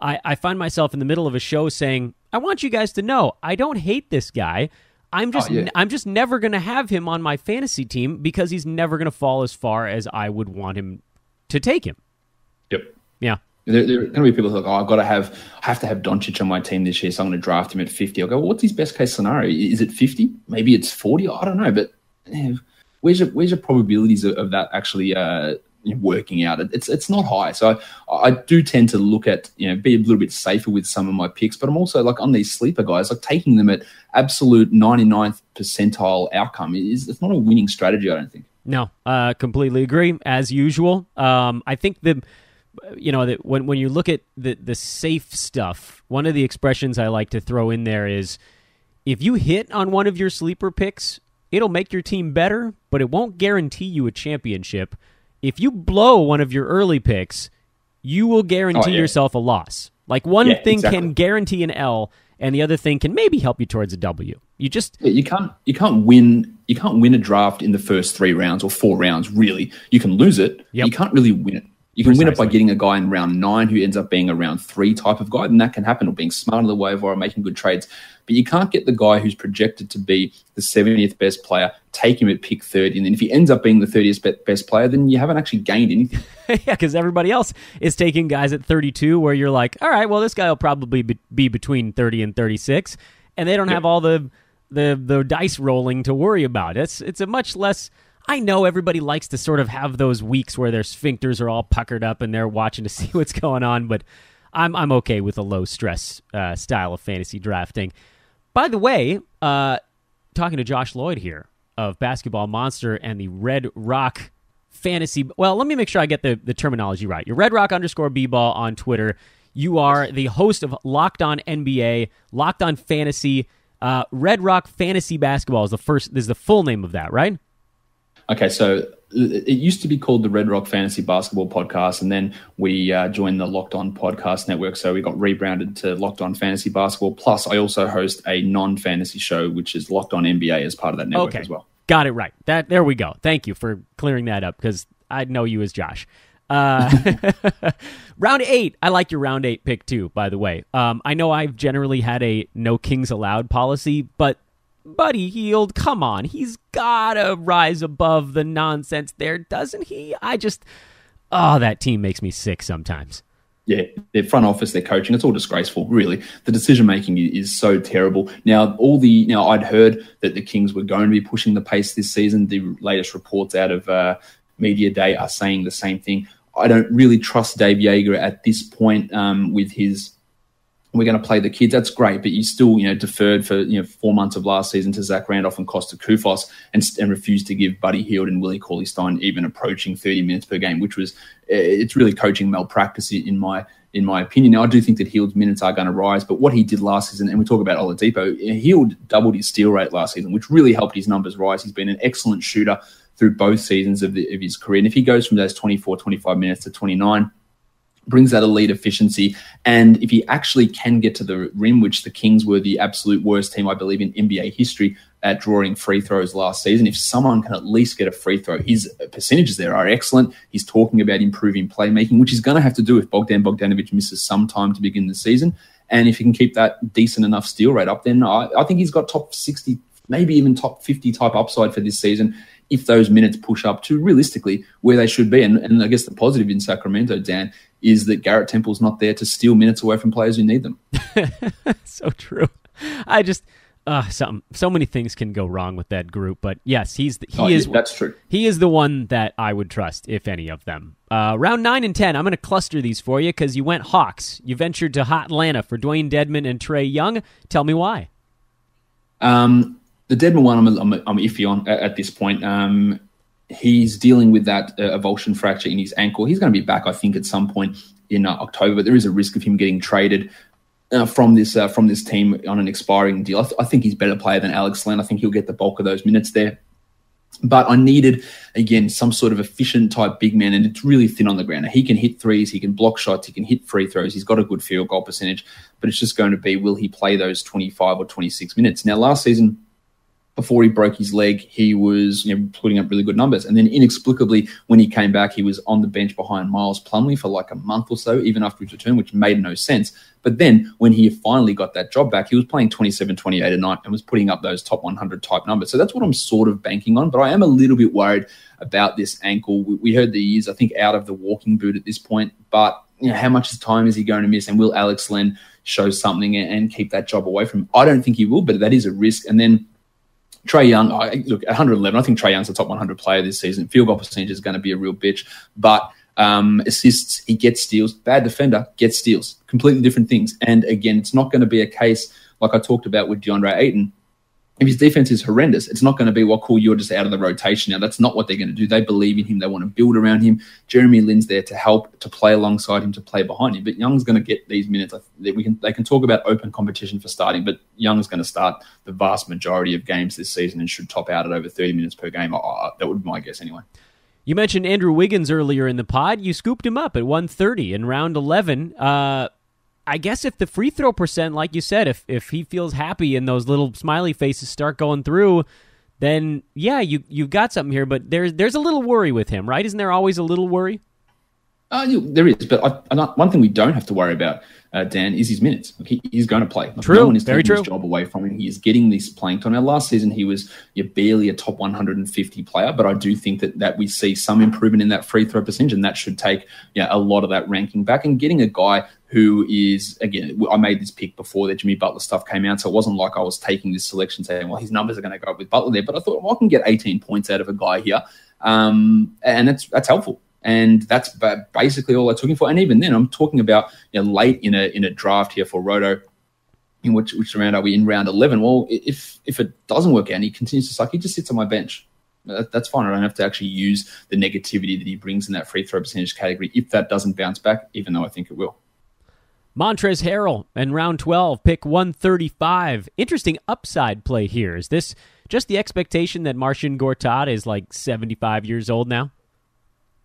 I find myself in the middle of a show saying, I want you guys to know, I don't hate this guy. I'm just never going to have him on my fantasy team because he's never going to fall as far as I would want him to take him. Yep. Yeah. There are going to be people who are like, I have to have Doncic on my team this year, so I'm going to draft him at 50. I'll go, well, what's his best case scenario? Is it 50? Maybe it's 40? I don't know. But where's your probabilities of that actually working out. It's not high. So I do tend to look at, be a little bit safer with some of my picks, but I'm also like on these sleeper guys, like taking them at absolute 99th percentile outcome it's not a winning strategy, I don't think. No, completely agree. As usual, I think that when you look at the safe stuff, one of the expressions I like to throw in there is, if you hit on one of your sleeper picks, it'll make your team better, but it won't guarantee you a championship. If you blow one of your early picks, you will guarantee yourself a loss. Like one thing can guarantee an L, and the other thing can maybe help you towards a W. You can't win a draft in the first 3 rounds or 4 rounds. Really, you can lose it. Yep. You can't really win it. You can win it by getting a guy in round 9 who ends up being a round 3 type of guy, and that can happen, or being smart on the waiver or making good trades. But you can't get the guy who's projected to be the 70th best player, take him at pick 30, and then if he ends up being the 30th best player, then you haven't actually gained anything. Yeah, because everybody else is taking guys at 32 where you're like, all right, well, this guy will probably be between 30 and 36, and they don't have all the dice rolling to worry about. It's a much less... I know everybody likes to sort of have those weeks where their sphincters are all puckered up and they're watching to see what's going on, but I'm okay with a low-stress style of fantasy drafting. By the way, talking to Josh Lloyd here of Basketball Monster and the Red Rock Fantasy... Well, let me make sure I get the terminology right. You're Red Rock _B-ball on Twitter. You are the host of Locked On NBA, Locked On Fantasy. Red Rock Fantasy Basketball is the full name of that, right? Okay, so it used to be called the Red Rock Fantasy Basketball Podcast, and then we joined the Locked On Podcast Network, so we got rebranded to Locked On Fantasy Basketball. Plus, I also host a non-fantasy show, which is Locked On NBA as part of that network as well. Got it right. There we go. Thank you for clearing that up, because I know you as Josh. Round 8. I like your round 8 pick, too, by the way. I know I've generally had a no kings allowed policy, but Buddy Hield, come on. He's got to rise above the nonsense there, doesn't he? That team makes me sick sometimes. Yeah, their front office, their coaching, it's all disgraceful, really. The decision-making is so terrible. Now, I'd heard that the Kings were going to be pushing the pace this season. The latest reports out of Media Day are saying the same thing. I don't really trust Dave Yeager at this point with his... We're going to play the kids. That's great, but you still, deferred for 4 months of last season to Zach Randolph and Costa Koufos, and refused to give Buddy Hield and Willie Cauley-Stein even approaching 30 minutes per game, which was it's really coaching malpractice in my opinion. Now, I do think that Hield's minutes are going to rise, but what he did last season, and we talk about Oladipo, Hield doubled his steal rate last season, which really helped his numbers rise. He's been an excellent shooter through both seasons of his career, and if he goes from those 24, 25 minutes to 29. Brings that elite efficiency, and if he actually can get to the rim, which the Kings were the absolute worst team, I believe, in NBA history at drawing free throws last season, if someone can at least get a free throw, his percentages there are excellent. He's talking about improving playmaking, which he's going to have to do if Bogdanovic misses some time to begin the season, and if he can keep that decent enough steal rate up, then I think he's got top 60, maybe even top 50 type upside for this season, if those minutes push up to realistically where they should be. And I guess the positive in Sacramento, Dan, is that Garrett Temple's not there to steal minutes away from players who need them. So true. So many things can go wrong with that group, but yes, that's true. He is the one that I would trust, if any of them. Round 9 and 10, I'm going to cluster these for you because you went Hawks. You ventured to hot Atlanta for Dwayne Dedmon and Trae Young. Tell me why. The Dedmon one, I'm iffy on at this point. He's dealing with that avulsion fracture in his ankle. He's going to be back, I think, at some point in October. But there is a risk of him getting traded from this team on an expiring deal. I think he's a better player than Alex Len. I think he'll get the bulk of those minutes there. But I needed, again, some sort of efficient type big man, and it's really thin on the ground. He can hit threes, he can block shots, he can hit free throws. He's got a good field goal percentage, but it's just going to be, will he play those 25 or 26 minutes? Now, last season, before he broke his leg, he was putting up really good numbers. And then inexplicably, when he came back, he was on the bench behind Miles Plumlee for like a month or so, even after his return, which made no sense. But then when he finally got that job back, he was playing 27, 28 a night and was putting up those top 100 type numbers. So that's what I'm sort of banking on. But I am a little bit worried about this ankle. We heard that he is, I think, out of the walking boot at this point. But how much time is he going to miss? And will Alex Len show something and keep that job away from him? I don't think he will, but that is a risk. And then Trae Young, look, at 111, I think Trae Young's the top 100 player this season. Field goal percentage is going to be a real bitch. But assists, he gets steals. Bad defender, gets steals. Completely different things. And again, it's not going to be a case like I talked about with DeAndre Ayton. If his defense is horrendous, it's not going to be, well, cool, you're just out of the rotation now. That's not what they're going to do. They believe in him. They want to build around him. Jeremy Lin's there to help, to play alongside him, to play behind him. But Young's going to get these minutes. They can talk about open competition for starting, but Young's going to start the vast majority of games this season and should top out at over 30 minutes per game. That would be my guess anyway. You mentioned Andrew Wiggins earlier in the pod. You scooped him up at 130 in round 11. I guess if the free throw percent, like you said, if he feels happy and those little smiley faces start going through, then yeah, you've got something here. But there's a little worry with him, right? Isn't there always a little worry? There is, but one thing we don't have to worry about, Dan, is his minutes. He's going to play. True, no one is very taking true. his job away from him. He is getting this playing time. Now, last season he was barely a top 150 player, but I do think that we see some improvement in that free throw percentage, and that should take a lot of that ranking back. And getting a guy who is, again, I made this pick before the Jimmy Butler stuff came out, so it wasn't like I was taking this selection saying, well, his numbers are going to go up with Butler there, but I thought, well, I can get 18 points out of a guy here, and that's helpful. And that's basically all I took him for. And even then, I'm talking about late in a draft here for Roto. In which round are we in? Round 11. Well, if it doesn't work out and he continues to suck, he just sits on my bench. That's fine. I don't have to actually use the negativity that he brings in that free throw percentage category if that doesn't bounce back, even though I think it will. Montrezl Harrell in round 12, pick 135. Interesting upside play here. Is this just the expectation that Marcin Gortat is like 75 years old now?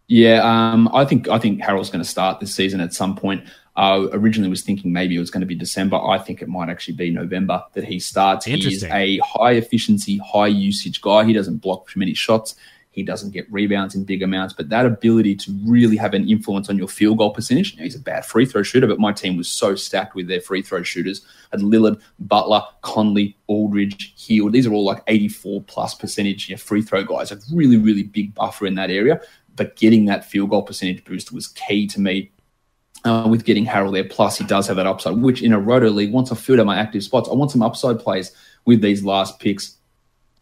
Yeah, I think Harrell's going to start this season at some point. Originally was thinking maybe it was going to be December. I think it might actually be November that he starts. He is a high efficiency, high usage guy. He doesn't block too many shots. He doesn't get rebounds in big amounts, but that ability to really have an influence on your field goal percentage. He's a bad free throw shooter, but my team was so stacked with their free throw shooters. Had Lillard, Butler, Conley, Aldridge, Hield. These are all like 84+% free throw guys. A really, really big buffer in that area. But getting that field goal percentage boost was key to me with getting Harrell there. Plus, he does have that upside, which in a Roto league, once I filled out my active spots, I want some upside plays with these last picks.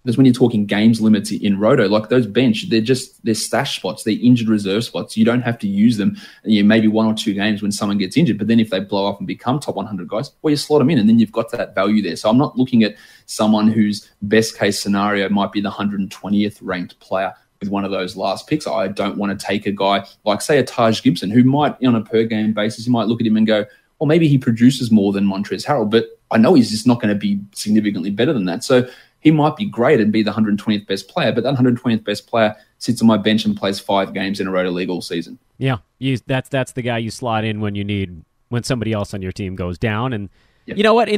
Because when you're talking games limits in Roto, like those bench, they're stash spots, they're injured reserve spots. You don't have to use them maybe 1 or 2 games when someone gets injured. But then if they blow up and become top 100 guys, well, you slot them in and then you've got that value there. So I'm not looking at someone whose best case scenario might be the 120th ranked player with one of those last picks. I don't want to take a guy like, say, a Taj Gibson, who might, on a per-game basis, you might look at him and go, well, maybe he produces more than Montrezl Harrell, but I know he's just not going to be significantly better than that. So he might be great and be the 120th best player, but that 120th best player sits on my bench and plays 5 games in a Roto League all season. Yeah, that's the guy you slot in when somebody else on your team goes down. And yep. You know what?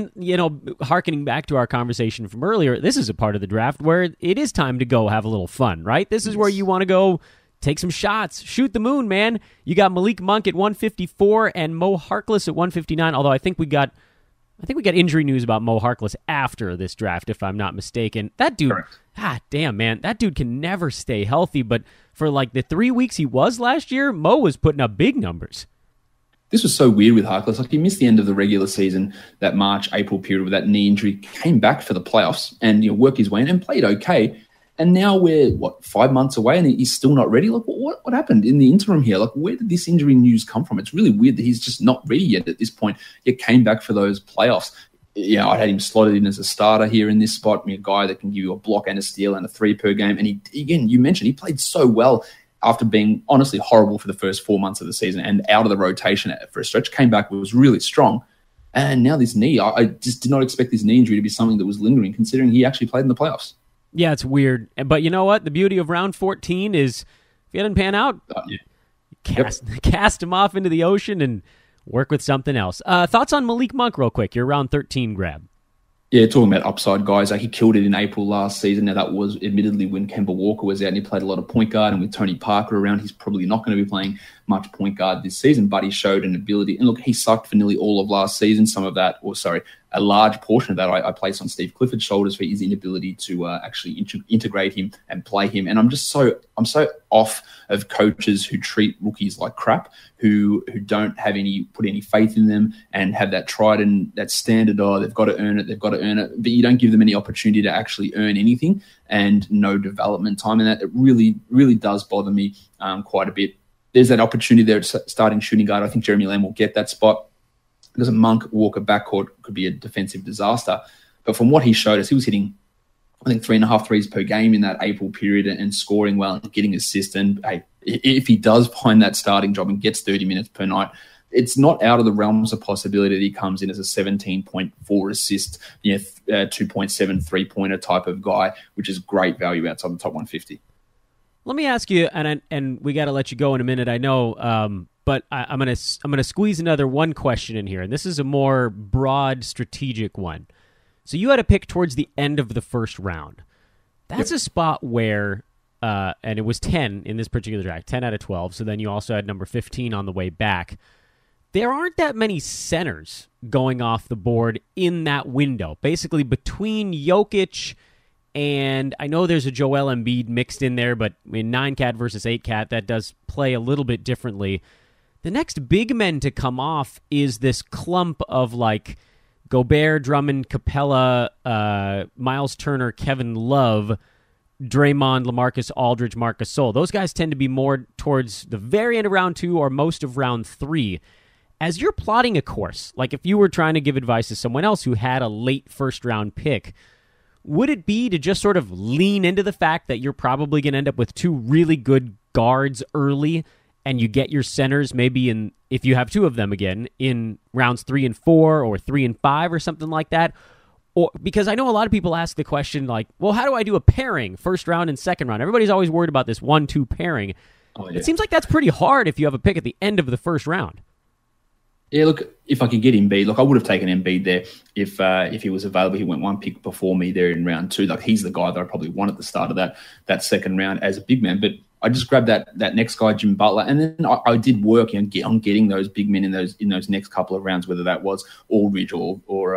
Hearkening back to our conversation from earlier, this is a part of the draft where it is time to go have a little fun, right? This is where you want to go take some shots, shoot the moon, man. You got Malik Monk at 154 and Mo Harkless at 159. Although I think we got injury news about Mo Harkless after this draft, if I'm not mistaken. That dude, damn, man, that dude can never stay healthy. But for like the 3 weeks he was last year, Mo was putting up big numbers. This was so weird with Harkless. Like, he missed the end of the regular season, that March, April period with that knee injury, came back for the playoffs and worked his way in and played okay. And now we're, 5 months away and he's still not ready? Like, what happened in the interim here? Like, where did this injury news come from? It's really weird that he's just not ready yet at this point. He came back for those playoffs. Yeah, I had him slotted in as a starter here in this spot. A guy that can give you a block and a steal and a 3 per game. And he, again, you mentioned he played so well after being honestly horrible for the first 4 months of the season and out of the rotation for a stretch. Came back, was really strong. And now this knee, I just did not expect this knee injury to be something that was lingering, considering he actually played in the playoffs. Yeah, it's weird. But you know what? The beauty of round 14 is if he doesn't pan out, cast him off into the ocean and work with something else. Thoughts on Malik Monk real quick, your round 13 grab? Yeah, talking about upside guys, he killed it in April last season. Now, that was admittedly when Kemba Walker was out and he played a lot of point guard, and with Tony Parker around, he's probably not going to be playing much point guard this season, but he showed an ability. And look, he sucked for nearly all of last season. A large portion of that I place on Steve Clifford's shoulders for his inability to actually integrate him and play him. And I'm so off of coaches who treat rookies like crap, who don't put any faith in them and have that tried and that standard, they've got to earn it, but you don't give them any opportunity to actually earn anything and no development time. And that it really, really does bother me quite a bit. There's that opportunity there at starting shooting guard. I think Jeremy Lamb will get that spot, because a Monk Walker backcourt could be a defensive disaster. But from what he showed us, he was hitting, I think, 3.5 threes per game in that April period and scoring well and getting assists. And hey, if he does find that starting job and gets 30 minutes per night, it's not out of the realms of possibility that he comes in as a 17.4 assist, 2.7 three-pointer type of guy, which is great value outside the top 150. Let me ask you, and we got to let you go in a minute, I know, but I'm gonna squeeze another one question in here, and this is a more broad, strategic one. So you had a pick towards the end of the first round. That's a spot where, and it was 10 in this particular draft, 10 out of 12. So then you also had number 15 on the way back. There aren't that many centers going off the board in that window. Basically, between Jokic and I know there's a Joel Embiid mixed in there, but in 9-cat versus 8-cat, that does play a little bit differently. The next big men to come off is this clump of like Gobert, Drummond, Capella, Miles Turner, Kevin Love, Draymond, LaMarcus Aldridge, Marcus Gasol. Those guys tend to be more towards the very end of round 2 or most of round 3. As you're plotting a course, like if you were trying to give advice to someone else who had a late first-round pick, would it be to just sort of lean into the fact that you're probably going to end up with 2 really good guards early, and you get your centers maybe in, if you have 2 of them again, in rounds 3 and 4 or 3 and 5 or something like that? Or because I know a lot of people ask the question like, well, how do I do a pairing, first round and second round? Everybody's always worried about this 1-2 pairing. Oh, yeah. It seems like that's pretty hard if you have a pick at the end of the first round. Yeah, look, if I could get Embiid, I would have taken Embiid there if he was available. He went 1 pick before me there in round 2. Like, he's the guy that I probably want at the start of that second round as a big man. But I just grabbed that next guy, Jim Butler, and then I did work on getting those big men in those next couple of rounds, whether that was Aldridge or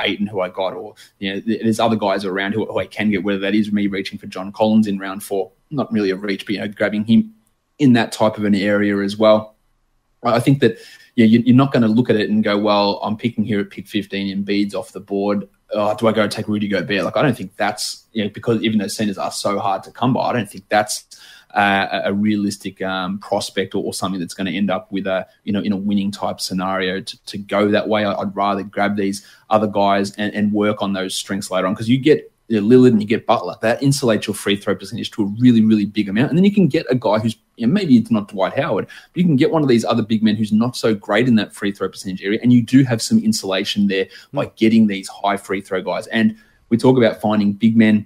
Ayton, who I got, or there's other guys around who I can get. Whether that is me reaching for John Collins in round 4, not really a reach, but grabbing him in that type of an area as well. I think that you're not going to look at it and go, well, I'm picking here at pick 15, Embiid's off the board. Do I go take Rudy Gobert? Like, I don't think that's, because even though centers are so hard to come by, I don't think that's a realistic prospect or something that's going to end up with in a winning type scenario to go that way. I'd rather grab these other guys and work on those strengths later on, because you get Lillard and you get Butler. That insulates your free throw percentage to a really, really big amount. And then you can get a guy who's, maybe it's not Dwight Howard, but you can get one of these other big men who's not so great in that free throw percentage area. And you do have some insulation there by getting these high free throw guys. And we talk about finding big men.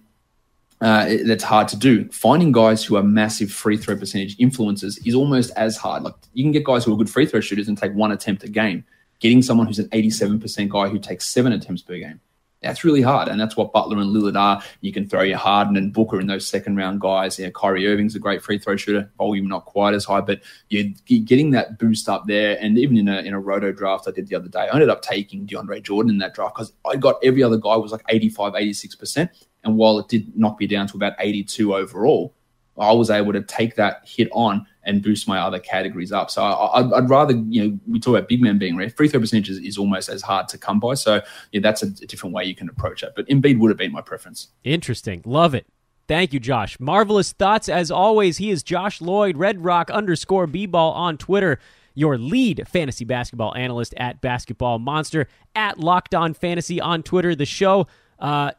That's hard to do. Finding guys who are massive free throw percentage influencers is almost as hard. Like, you can get guys who are good free throw shooters and take 1 attempt a game. Getting someone who's an 87% guy who takes 7 attempts per game, that's really hard. And that's what Butler and Lillard are. You can throw your Harden and Booker in those second round guys. Kyrie Irving's a great free throw shooter. Volume not quite as high, but you're getting that boost up there. And even in a roto draft I did the other day, I ended up taking DeAndre Jordan in that draft because I got every other guy was like 85, 86%. And while it did knock me down to about 82 overall, I was able to take that hit on and boost my other categories up. So I'd rather, we talk about big men being rare. Free throw percentage is almost as hard to come by. So that's a different way you can approach it. But Embiid would have been my preference. Interesting. Love it. Thank you, Josh. Marvelous thoughts as always. He is Josh Lloyd, RedRock_B-ball on Twitter. Your lead fantasy basketball analyst at BasketballMonster, at Locked On Fantasy on Twitter, the show.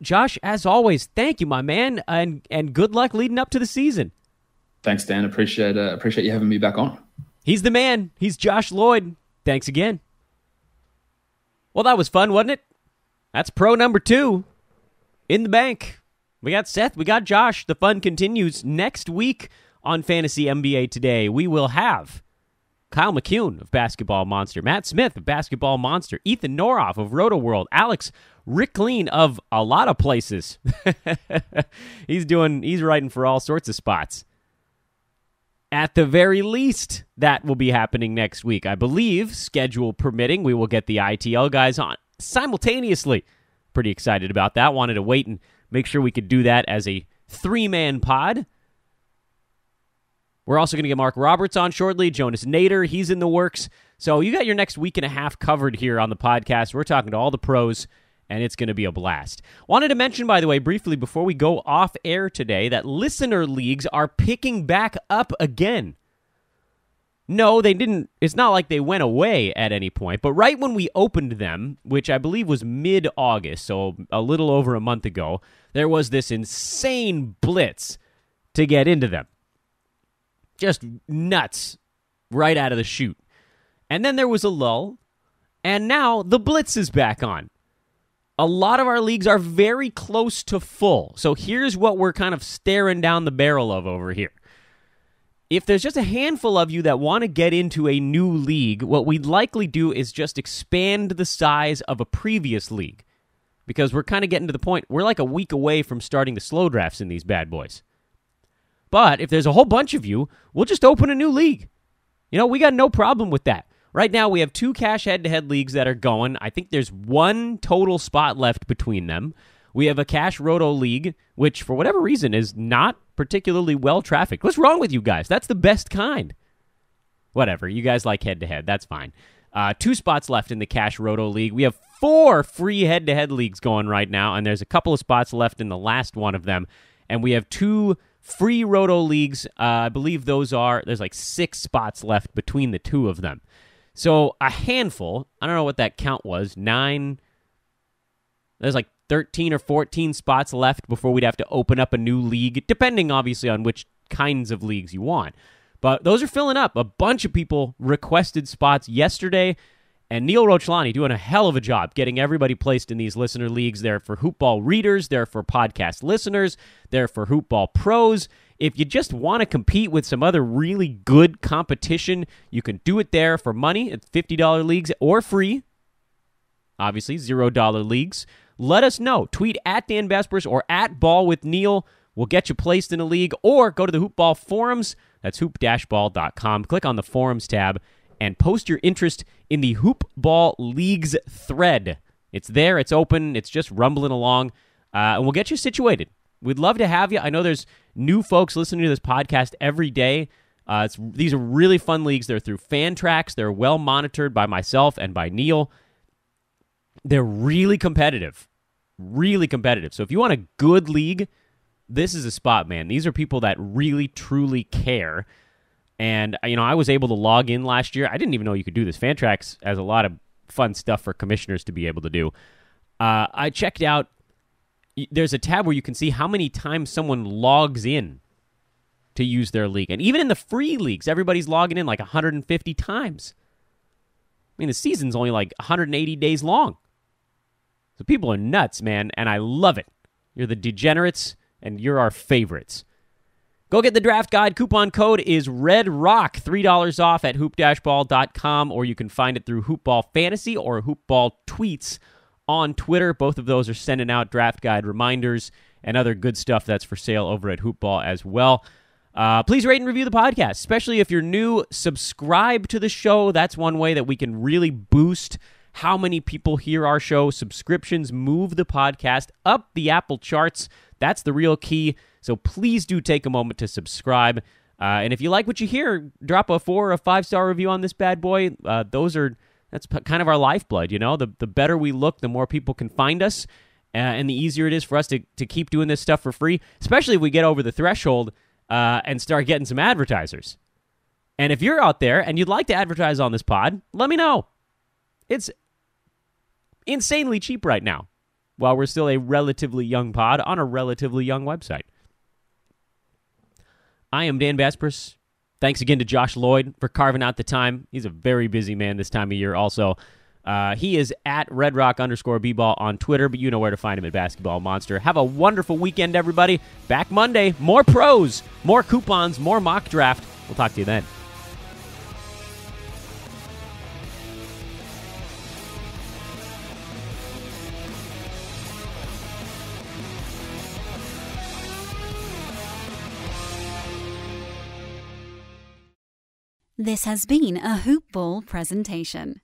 Josh, as always, thank you, my man, and good luck leading up to the season. Thanks, Dan. Appreciate you having me back on. He's the man. He's Josh Lloyd. Thanks again. Well, that was fun, wasn't it? That's pro number 2 in the bank. We got Seth. We got Josh. The fun continues next week on Fantasy NBA Today. We will have Kyle McCune of Basketball Monster, Matt Smith of Basketball Monster, Ethan Noroff of Roto World, Alex Rickleen of a lot of places. He's writing for all sorts of spots. At the very least, that will be happening next week. I believe, schedule permitting, we will get the ITL guys on simultaneously. Pretty excited about that. Wanted to wait and make sure we could do that as a 3-man pod. We're also going to get Mark Roberts on shortly. Jonas Nader, he's in the works. So you got your next week and a half covered here on the podcast. We're talking to all the pros, and it's going to be a blast. Wanted to mention, by the way, briefly before we go off air today, that listener leagues are picking back up again. No, they didn't. It's not like they went away at any point, but right when we opened them, which I believe was mid-August, so a little over a month ago, there was this insane blitz to get into them. Just nuts right out of the chute. And then there was a lull, and now the blitz is back on. A lot of our leagues are very close to full. So here's what we're kind of staring down the barrel of over here. If there's just a handful of you that want to get into a new league, what we'd likely do is just expand the size of a previous league. Because we're kind of getting to the point, we're like a week away from starting the slow drafts in these bad boys. But if there's a whole bunch of you, we'll just open a new league. You know, we got no problem with that. Right now, we have 2 cash head-to-head leagues that are going. I think there's 1 total spot left between them. We have a cash roto league, which for whatever reason is not particularly well-trafficked. What's wrong with you guys? That's the best kind. Whatever. You guys like head-to-head. That's fine. 2 spots left in the cash roto league. We have 4 free head-to-head leagues going right now, and there's a couple of spots left in the last one of them. And we have 2 free roto leagues. I believe there's like 6 spots left between the 2 of them. So a handful, I don't know what that count was, 9, there's like 13 or 14 spots left before we'd have to open up a new league, depending obviously on which kinds of leagues you want. But those are filling up. A bunch of people requested spots yesterday, and Neil Rochlani doing a hell of a job getting everybody placed in these listener leagues. They're for Hoopball readers, they're for podcast listeners, they're for Hoopball pros. If you just want to compete with some other really good competition, you can do it there for money at $50 leagues or free. Obviously, $0 leagues. Let us know. Tweet at Dan Besbris or at Ball with Neil. We'll get you placed in a league, or go to the Hoopball forums. That's hoop-ball.com. Click on the forums tab and post your interest in the Hoopball Leagues thread. It's there. It's open. It's just rumbling along, and we'll get you situated. We'd love to have you. I know there's new folks listening to this podcast every day. These are really fun leagues. They're through Fantrax. They're well monitored by myself and by Neil. They're really competitive. Really competitive. So if you want a good league, this is a spot, man. These are people that really, truly care. And, you know, I was able to log in last year. I didn't even know you could do this. Fantrax has a lot of fun stuff for commissioners to be able to do. I checked out. There's a tab where you can see how many times someone logs in to use their league. And even in the free leagues, everybody's logging in like 150 times. I mean, the season's only like 180 days long. So people are nuts, man, and I love it. You're the degenerates, and you're our favorites. Go get the draft guide. Coupon code is REDROCK, $3 off at hoop-ball.com, or you can find it through Hoopball Fantasy or Hoopball Tweets on Twitter. Both of those are sending out draft guide reminders and other good stuff that's for sale over at Hoopball as well. Please rate and review the podcast, especially if you're new. Subscribe to the show. That's one way that we can really boost how many people hear our show. Subscriptions move the podcast up the Apple charts. That's the real key. So please do take a moment to subscribe. And if you like what you hear, drop a 4 or a 5-star review on this bad boy. That's kind of our lifeblood, you know? The better we look, the more people can find us, and the easier it is for us to keep doing this stuff for free, especially if we get over the threshold and start getting some advertisers. And if you're out there and you'd like to advertise on this pod, let me know. It's insanely cheap right now, while we're still a relatively young pod on a relatively young website. I am Dan Besbris. Thanks again to Josh Lloyd for carving out the time. He's a very busy man this time of year also. He is at redrock_bball on Twitter, but you know where to find him at BasketballMonster. Have a wonderful weekend, everybody. Back Monday. More pros, more coupons, more mock draft. We'll talk to you then. This has been a Hoop Ball presentation.